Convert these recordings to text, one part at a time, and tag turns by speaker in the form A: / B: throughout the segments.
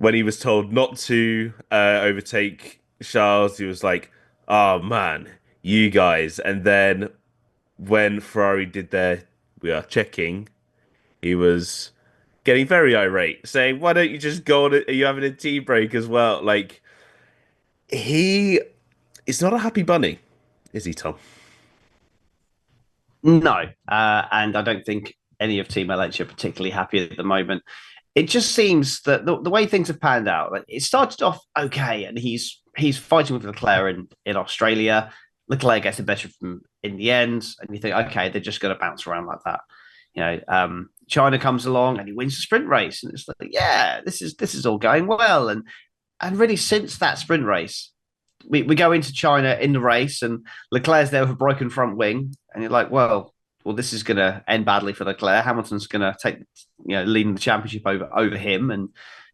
A: when he was told not to overtake Charles, he was like, "Oh man, you guys." And then when Ferrari did their "we are checking," he was getting very irate, saying, "Why don't you just go on? Are you having a tea break as well?" Like he is not a happy bunny, is he, Tom?
B: No, and I don't think any of Team LH are particularly happy at the moment. It just seems that the way things have panned out, like it started off okay, and he's fighting with Leclerc in Australia. Leclerc gets the better of him in the end, and you think, okay, they're just going to bounce around like that. China comes along and he wins the sprint race, and it's like, yeah, this is all going well, and really since that sprint race, we go into China in the race, and Leclerc's there with a broken front wing, and you're like, well, this is going to end badly for Leclerc. Hamilton's going to take, leading the championship over him,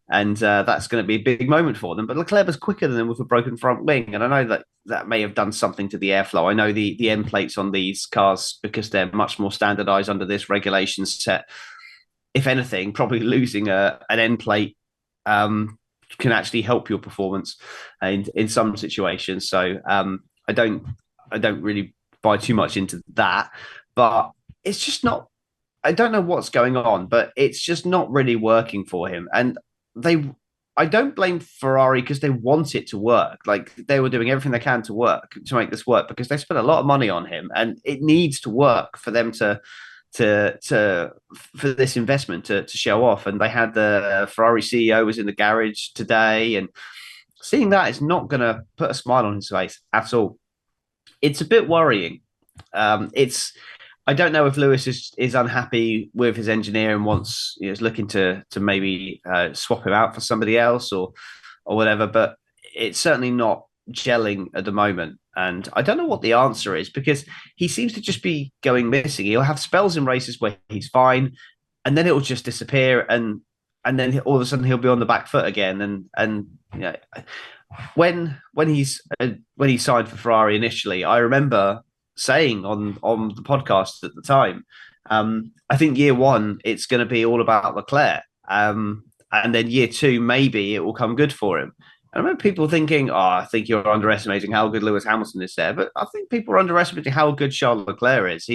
B: and that's going to be a big moment for them. But Leclerc was quicker than them with a broken front wing, and I know that may have done something to the airflow. I know the end plates on these cars, because they're much more standardized under this regulation set. If anything, probably losing an end plate can actually help your performance in some situations. So I don't really buy too much into that, but it's just not. I don't know what's going on, but it's just not really working for him. And they, I don't blame Ferrari because they want it to work. Like they were doing everything they can to make this work because they spent a lot of money on him, and it needs to work for them to for this investment to show off. And they had the Ferrari CEO was in the garage today, and seeing that is not going to put a smile on his face at all. It's a bit worrying. It's I don't know if Lewis is unhappy with his engineer and wants is looking to maybe swap him out for somebody else or whatever, but it's certainly not gelling at the moment. And I don't know what the answer is because he seems to just be going missing. He'll have spells in races where he's fine, and then it will just disappear, and then all of a sudden he'll be on the back foot again. And when he signed for Ferrari initially, I remember saying on the podcast at the time, I think year one it's going to be all about Leclerc, and then year two maybe it will come good for him. I remember people thinking, "Oh, I think you're underestimating how good Lewis Hamilton is there," but I think people are underestimating how good Charles Leclerc is.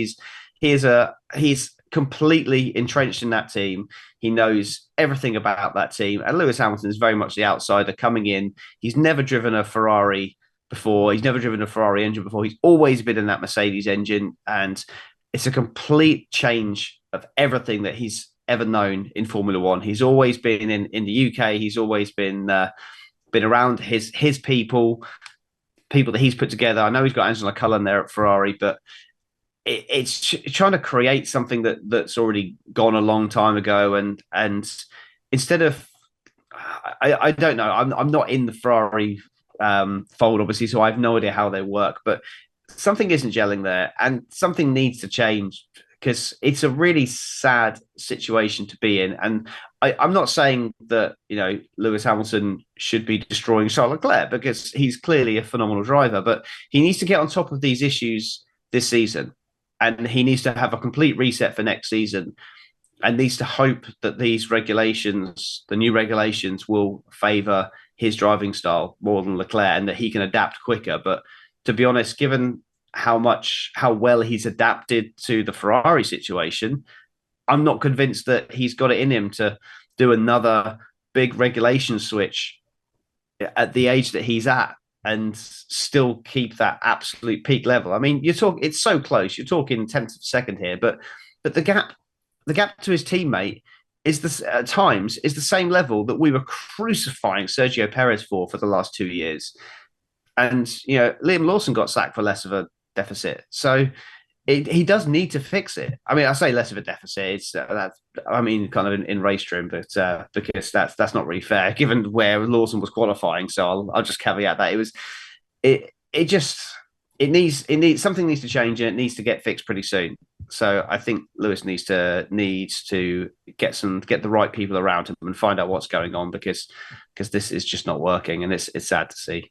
B: He's completely entrenched in that team. He knows everything about that team, and Lewis Hamilton is very much the outsider coming in. He's never driven a Ferrari before. He's never driven a Ferrari engine before. He's always been in that Mercedes engine, and it's a complete change of everything that he's ever known in Formula One. He's always been in the UK. He's always been around his people that he's put together. I know he's got Angela Cullen there at Ferrari, but it's trying to create something that's already gone a long time ago, and instead of I don't know. I'm not in the Ferrari fold, obviously, so I have no idea how they work. But something isn't gelling there, and something needs to change because it's a really sad situation to be in. And I'm not saying that Lewis Hamilton should be destroying Charles Leclerc because he's clearly a phenomenal driver, but he needs to get on top of these issues this season, and he needs to have a complete reset for next season, and needs to hope that these regulations, the new regulations, will favour his driving style more than Leclerc, and that he can adapt quicker. But to be honest, given how well he's adapted to the Ferrari situation, I'm not convinced that he's got it in him to do another big regulation switch at the age that he's at and still keep that absolute peak level. I mean, it's so close. You're talking tenths of a second here, but the gap to his teammate at times is the same level that we were crucifying Sergio Perez for the last 2 years. And Liam Lawson got sacked for less of a deficit. So he does need to fix it. I mean, I say less of a deficit. It's I mean, kind of in race trim, but because that's not really fair given where Lawson was qualifying. So I'll just caveat that it just it needs something needs to change and it needs to get fixed pretty soon. So I think Lewis needs to get the right people around him and find out what's going on because this is just not working, and it's sad to see.